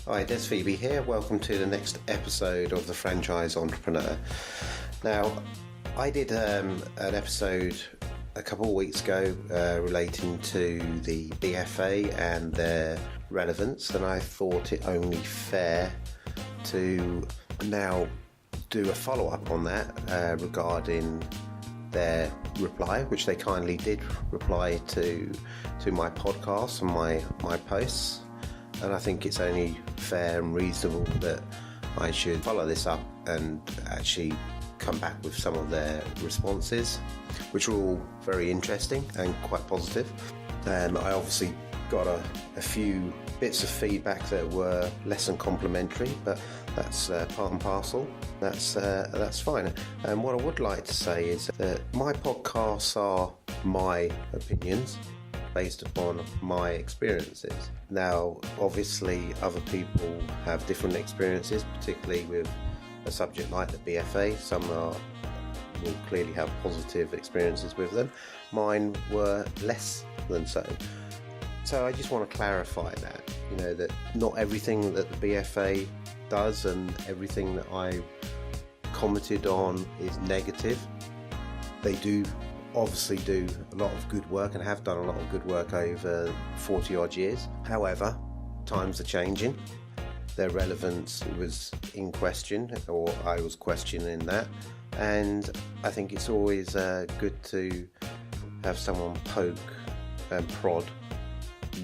Hi, Des Phoebe here. Welcome to the next episode of The Franchise Entrepreneur. Now, I did an episode a couple of weeks ago relating to the BFA and their relevance, and I thought it only fair to now do a follow-up on that regarding their reply, which they kindly did reply to my podcast and my posts. And I think it's only fair and reasonable that I should follow this up and actually come back with some of their responses, which were all very interesting and quite positive. I obviously got a few bits of feedback that were less than complimentary, but that's part and parcel. That's fine. And what I would like to say is that my podcasts are my opinions based upon my experiences. Now, obviously, other people have different experiences, particularly with a subject like the BFA. Some will clearly have positive experiences with them. Mine were less than so. So I just want to clarify that, that not everything that the BFA does and everything that I commented on is negative. They obviously do a lot of good work and have done a lot of good work over 40 odd years. However, times are changing. Their relevance was in question, or I was questioning that, and I think it's always good to have someone poke and prod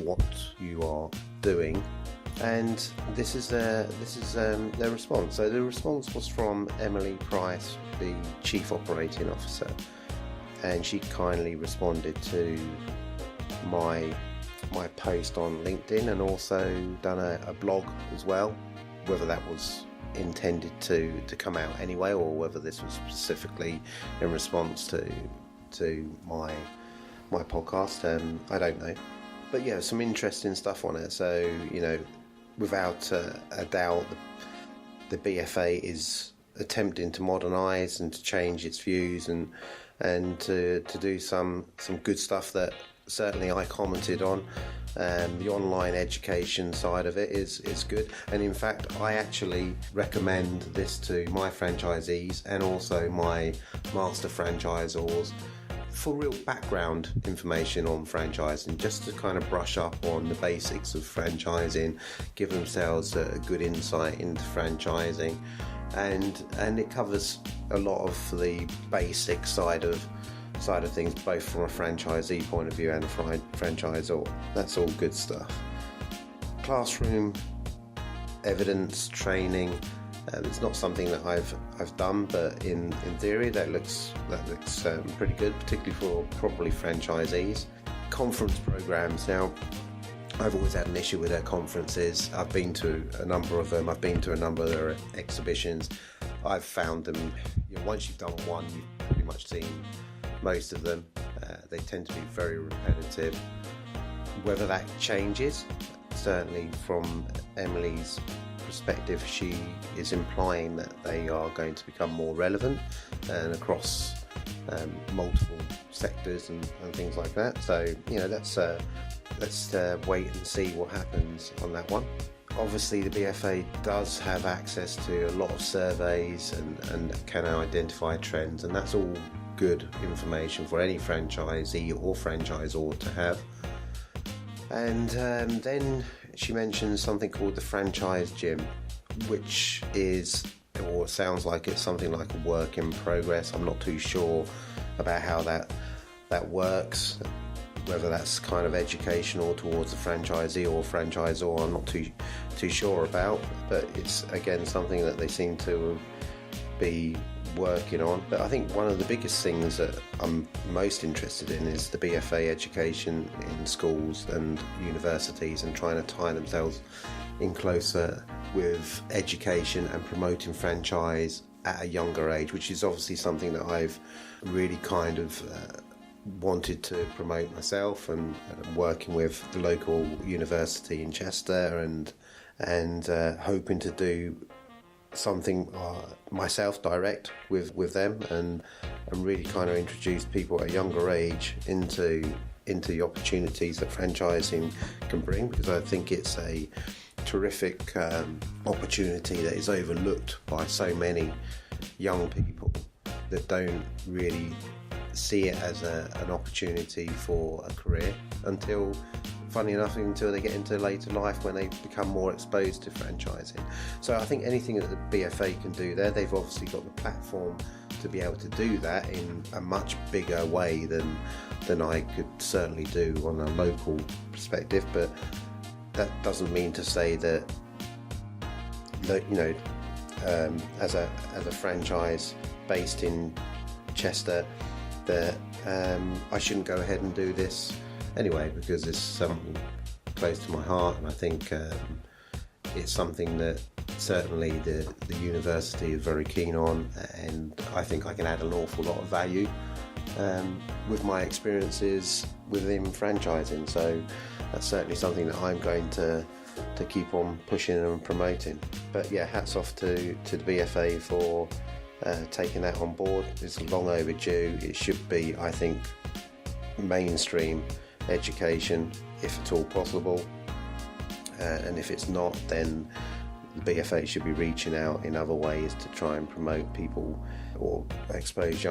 what you are doing, and this is their response. So the response was from Emily Price, the Chief Operating Officer, and she kindly responded to my post on LinkedIn and also done a blog as well. Whether that was intended to come out anyway, or whether this was specifically in response to my podcast, I don't know. But yeah, some interesting stuff on it. So, without a doubt, the BFA is attempting to modernise and to change its views and to do some good stuff that certainly I commented on. The online education side of it is good, and in fact I actually recommend this to my franchisees and also my master franchisors for real background information on franchising, just to kind of brush up on the basics of franchising, give themselves a good insight into franchising, and it covers a lot of the basic side of things, both from a franchisee point of view and a franchisor. That's all good stuff. Classroom evidence training, it's not something that I've done, but in theory that looks pretty good, particularly for probably franchisees. Conference programs. Now, I've always had an issue with their conferences. I've been to a number of them. I've been to a number of their exhibitions. I've found them, once you've done one, you've pretty much seen most of them. They tend to be very repetitive. Whether that changes, certainly from Emily's perspective, she is implying that they are going to become more relevant and across multiple sectors and things like that. So, let's wait and see what happens on that one. Obviously, the BFA does have access to a lot of surveys and can identify trends, and that's all good information for any franchisee or franchisor to have. And then she mentions something called the Franchise Gym, which is, or sounds like it's something like a work in progress. I'm not too sure about how that works, whether that's kind of educational towards the franchisee or franchisor. I'm not too sure about, but it's again something that they seem to be working on. But I think one of the biggest things that I'm most interested in is the BFA education in schools and universities, and trying to tie themselves in closer with education and promoting franchise at a younger age, which is obviously something that I've really kind of wanted to promote myself, and working with the local university in Chester and hoping to do something myself direct with them and really kind of introduce people at a younger age into the opportunities that franchising can bring, because I think it's a terrific opportunity that is overlooked by so many young people that don't really see it as an opportunity for a career until, funny enough, until they get into later life when they become more exposed to franchising. So I think anything that the BFA can do there, they've obviously got the platform to be able to do that in a much bigger way than I could certainly do on a local perspective. But that doesn't mean to say that as a franchise based in Chester, that I shouldn't go ahead and do this anyway, because it's something close to my heart, and I think it's something that certainly the university is very keen on, and I think I can add an awful lot of value with my experiences within franchising. So that's certainly something that I'm going to keep on pushing and promoting. But yeah, hats off to the BFA for taking that on board. It's long overdue. It should be, I think, mainstream education if at all possible, and if it's not, then the BFA should be reaching out in other ways to try and promote people or expose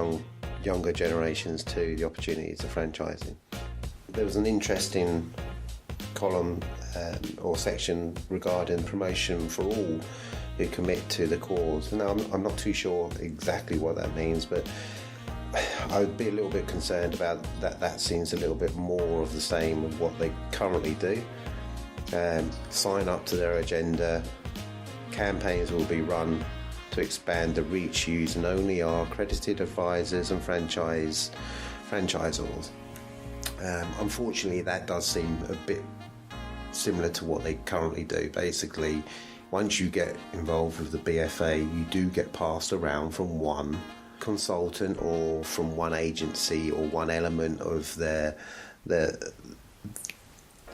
younger generations to the opportunities of franchising. There was an interesting column or section regarding promotion for all who commit to the cause. Now, I'm not too sure exactly what that means, but I would be a little bit concerned about that. That seems a little bit more of the same of what they currently do. Sign up to their agenda. Campaigns will be run to expand the reach using only our accredited advisors and franchisors. Unfortunately, that does seem a bit similar to what they currently do. Basically, once you get involved with the BFA, you do get passed around from one consultant or from one agency or one element of the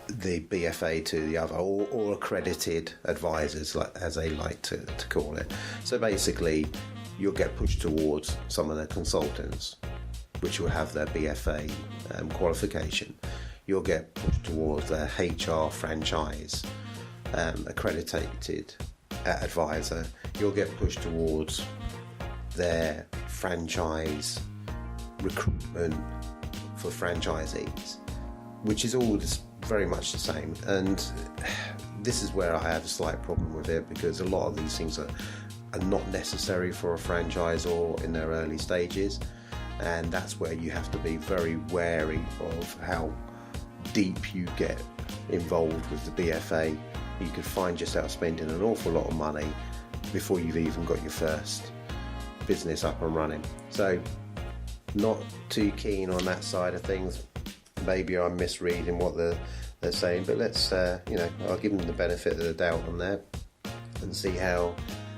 BFA to the other, or accredited advisors, as they like to call it. So basically, you'll get pushed towards some of the consultants, which will have their BFA qualification. You'll get pushed towards their HR franchise accredited advisor. You'll get pushed towards their franchise recruitment for franchisees, which is all just very much the same. And this is where I have a slight problem with it, because a lot of these things are not necessary for a franchisor in their early stages, and that's where you have to be very wary of how deep you get involved with the BFA. You could find yourself spending an awful lot of money before you've even got your first business up and running. So not too keen on that side of things. Maybe I'm misreading what they're saying, but let's I'll give them the benefit of the doubt on that and see how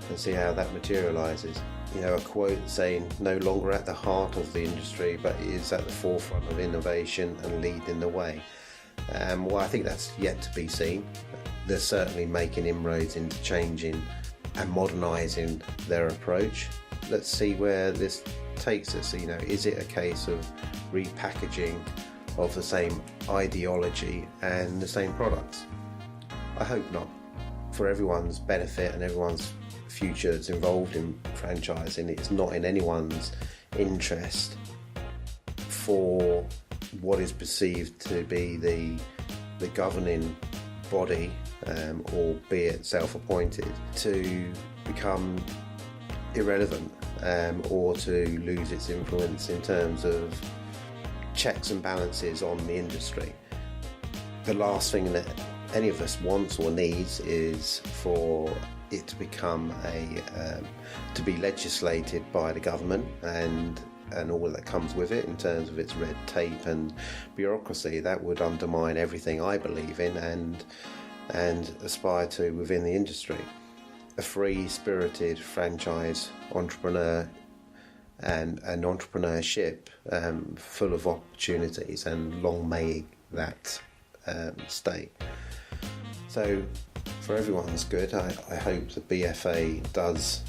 that materialises. A quote saying, "No longer at the heart of the industry, but is at the forefront of innovation and leading the way." Well, I think that's yet to be seen. They're certainly making inroads into changing and modernising their approach. Let's see where this takes us. Is it a case of repackaging of the same ideology and the same products? I hope not. For everyone's benefit and everyone's future that's involved in franchising, it's not in anyone's interest for what is perceived to be the governing body, albeit self-appointed, to become irrelevant or to lose its influence in terms of checks and balances on the industry. The last thing that any of us wants or needs is for it to become to be legislated by the government and all that comes with it in terms of its red tape and bureaucracy. That would undermine everything I believe in and aspire to within the industry. A free-spirited franchise entrepreneur and an entrepreneurship full of opportunities, and long may that stay. So for everyone's good, I hope the BFA does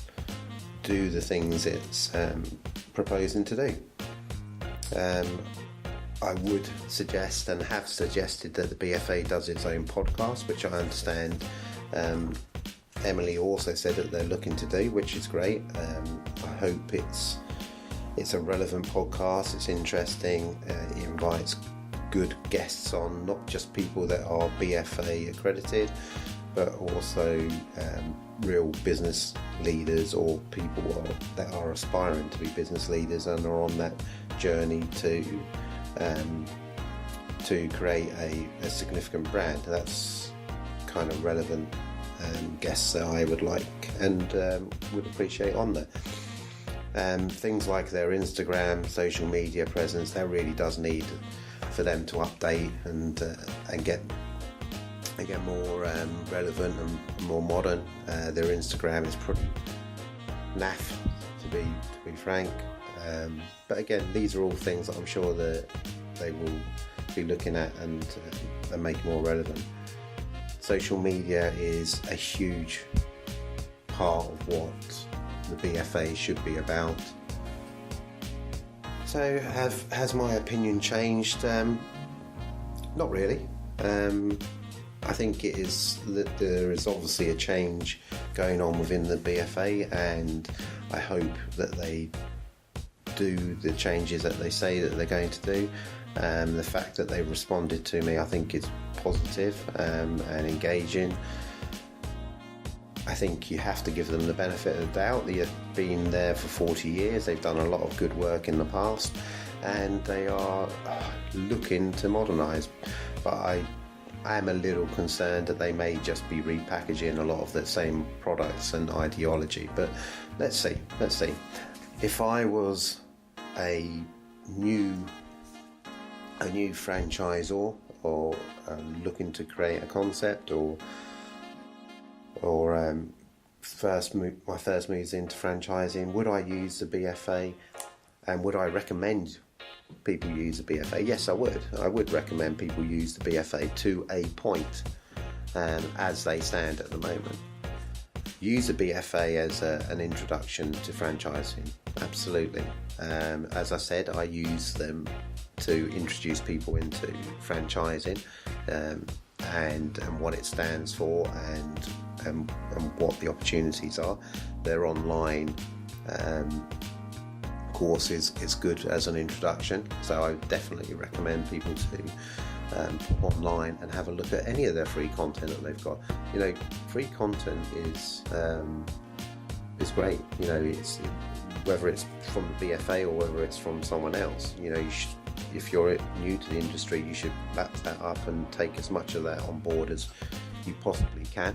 do the things it's proposing to do. I would suggest and have suggested that the BFA does its own podcast, which I understand Emily also said that they're looking to do, which is great. I hope it's a relevant podcast. It's interesting. It invites good guests on, not just people that are BFA accredited, but also real business leaders or people that are aspiring to be business leaders and are on that journey to create a significant brand. That's kind of relevant guests that I would like and would appreciate on there. Things like their Instagram, social media presence, that really does need for them to update and get more relevant and more modern. Their Instagram is pretty naff, to be frank. But again, these are all things that I'm sure that they will be looking at and make more relevant. Social media is a huge part of what the BFA should be about. So has my opinion changed? Not really. I think it is that there is obviously a change going on within the BFA, and I hope that they do the changes that they say that they're going to do. The fact that they responded to me, I think, is positive and engaging. I think you have to give them the benefit of the doubt. They've been there for 40 years, they've done a lot of good work in the past, and they are looking to modernise. But I am a little concerned that they may just be repackaging a lot of the same products and ideology. But let's see. If I was a new franchisor or looking to create a concept or my first moves into franchising, would I use the BFA, and would I recommend people use the BFA? Yes, I would. I would recommend people use the BFA to a point, as they stand at the moment. Use the BFA as an introduction to franchising, absolutely. As I said, I use them to introduce people into franchising and what it stands for and what the opportunities are. Their online courses is good as an introduction, so I definitely recommend people to pop online and have a look at any of their free content that they've got. You know, free content is great. You know, it's whether it's from the BFA or whether it's from someone else. You know, if you're new to the industry, you should lap that up and take as much of that on board as you possibly can.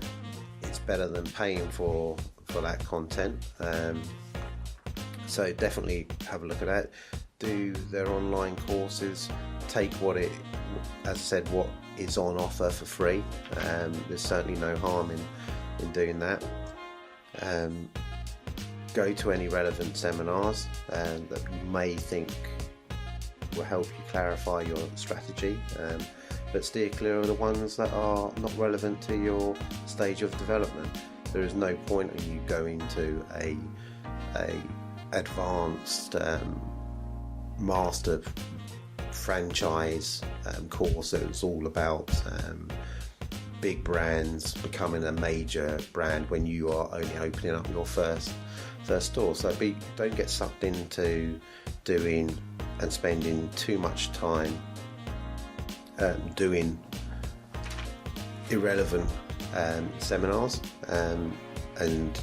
It's better than paying for that content. So definitely have a look at that. Do their online courses. Take what is on offer for free. There's certainly no harm in doing that. Go to any relevant seminars that you may think will help you clarify your strategy, but steer clear of the ones that are not relevant to your stage of development. There is no point in you going to a advanced master franchise course that's all about big brands becoming a major brand when you are only opening up your first store. So don't get sucked into doing and spending too much time doing irrelevant seminars, and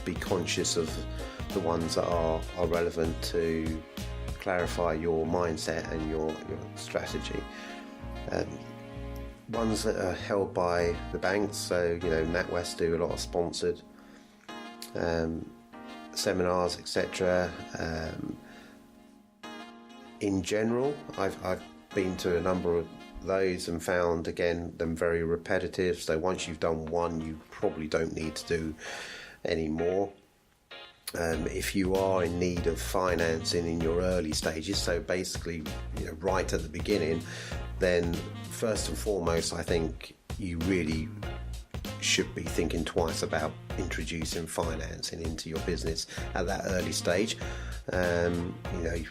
be conscious of the ones that are relevant to clarify your mindset and your strategy. Ones that are held by the banks, so you know, NatWest do a lot of sponsored seminars, etc. In general, I've been to a number of those and found, again, them very repetitive. So once you've done one, you probably don't need to do any more. If you are in need of financing in your early stages, so basically, you know, right at the beginning, then first and foremost, I think you really should be thinking twice about introducing financing into your business at that early stage. You know,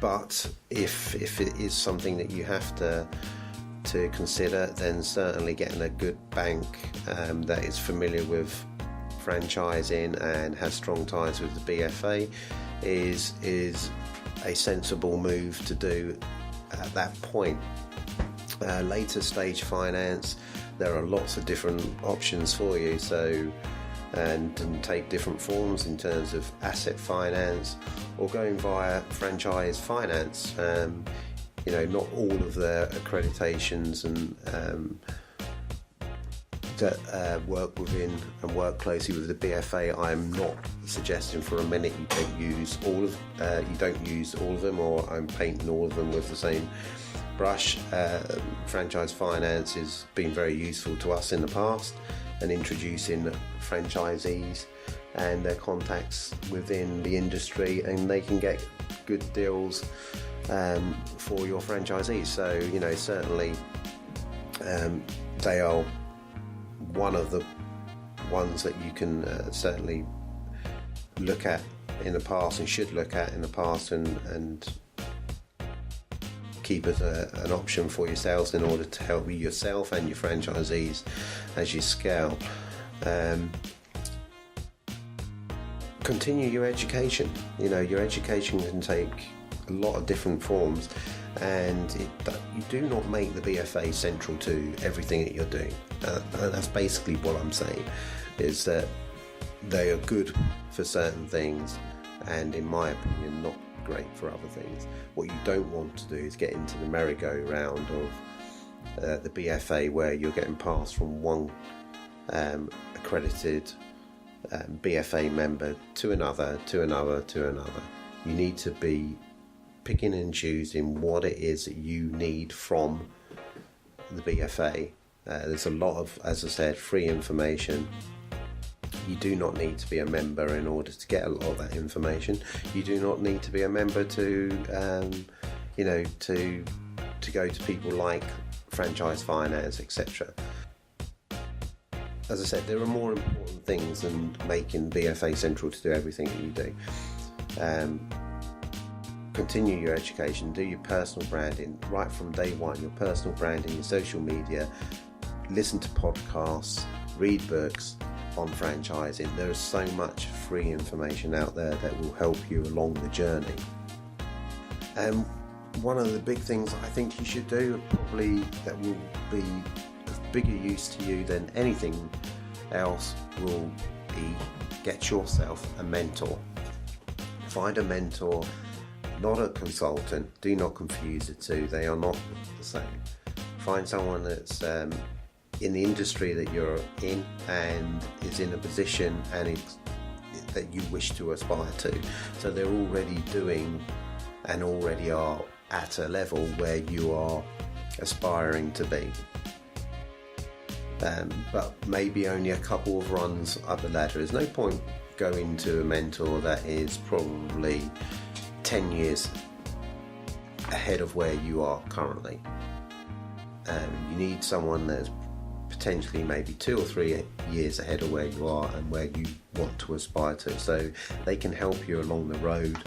but if it is something that you have to to consider, then certainly getting a good bank that is familiar with franchising and has strong ties with the BFA is a sensible move to do at that point. Later stage finance, there are lots of different options for you, so and take different forms in terms of asset finance or going via franchise finance. Not all of the accreditations and that work within and work closely with the BFA. I'm not suggesting for a minute you don't use all of them, or I'm painting all of them with the same brush. Franchise finance has been very useful to us in the past, and introducing franchisees and their contacts within the industry, and they can get good deals for your franchisees. So certainly they are one of the ones that you can certainly look at in the past, and should look at in the past, and keep as an option for yourselves in order to help yourself and your franchisees as you scale. Continue your education. Your education can take a lot of different forms, and you do not make the BFA central to everything that you're doing. And that's basically what I'm saying, is that they are good for certain things, and in my opinion not great for other things. What you don't want to do is get into the merry-go-round of the BFA, where you're getting passed from one accredited BFA member to another. You need to be picking and choosing what it is that you need from the BFA. There's a lot of, as I said, free information. You do not need to be a member in order to get a lot of that information. You do not need to be a member to go to people like Franchise Finance, etc. As I said, there are more important things than making BFA central to do everything that you do. Continue your education, do your personal branding right from day one, your personal branding, your social media, listen to podcasts, read books on franchising. There is so much free information out there that will help you along the journey. And one of the big things I think you should do, probably that will be of bigger use to you than anything else, will be get yourself a mentor. Find a mentor, not a consultant. Do not confuse the two, they are not the same. Find someone that's in the industry that you're in and is in a position that you wish to aspire to. So they're already doing and already are at a level where you are aspiring to be. But maybe only a couple of runs up the ladder. There's no point going to a mentor that is probably 10 years ahead of where you are currently. You need someone that's potentially maybe 2 or 3 years ahead of where you are and where you want to aspire to, so they can help you along the road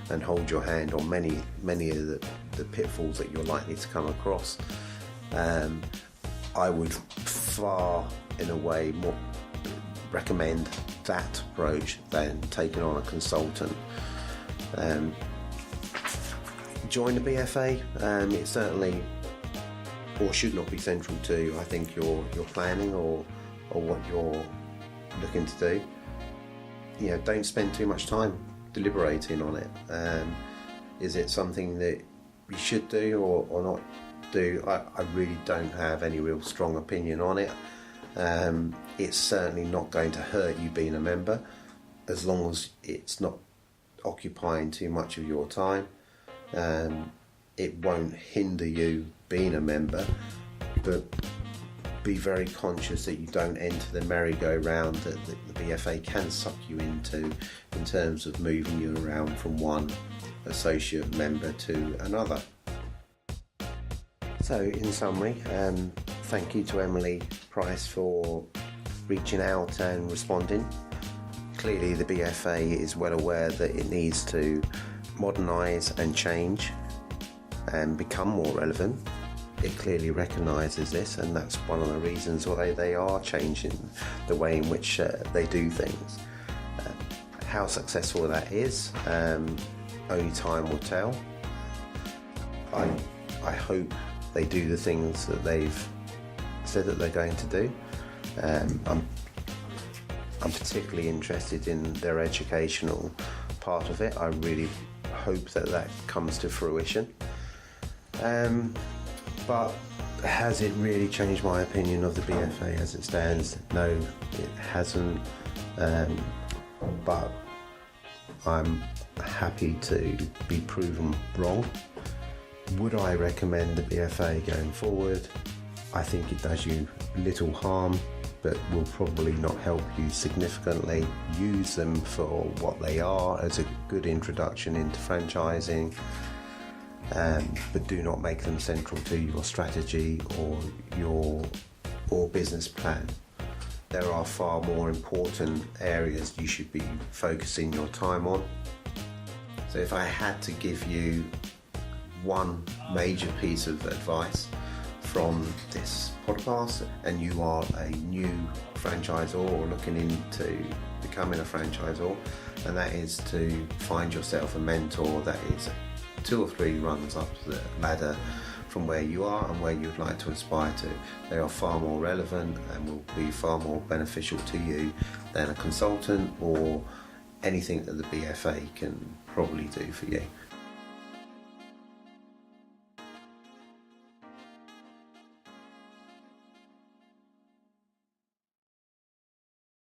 and hold your hand on many of the pitfalls that you're likely to come across. I would far in a way more recommend that approach than taking on a consultant. Join the BFA. It certainly or should not be central to, I think, your planning or what you're looking to do. Don't spend too much time deliberating on it. Is it something that you should do or not do? I really don't have any real strong opinion on it. It's certainly not going to hurt you being a member, as long as it's not occupying too much of your time. It won't hinder you being a member, but be very conscious that you don't enter the merry-go-round that the BFA can suck you into in terms of moving you around from one associate member to another. So in summary, thank you to Emily Price for reaching out and responding. Clearly the BFA is well aware that it needs to modernise and change and become more relevant. it clearly recognises this, and that's one of the reasons why they are changing the way in which they do things. How successful that is, only time will tell. I hope they do the things that they've said that they're going to do. I'm particularly interested in their educational part of it. I really hope that comes to fruition. But has it really changed my opinion of the BFA as it stands? No, it hasn't. But I'm happy to be proven wrong. Would I recommend the BFA going forward? I think it does you little harm, but will probably not help you significantly. Use them for what they are as a good introduction into franchising, but do not make them central to your strategy or your business plan. There are far more important areas you should be focusing your time on. So if I had to give you one major piece of advice from this podcast, and you are a new franchisor or looking into becoming a franchisor, and that is to find yourself a mentor that is 2 or 3 runs up the ladder from where you are and where you'd like to aspire to. They are far more relevant and will be far more beneficial to you than a consultant or anything that the BFA can probably do for you.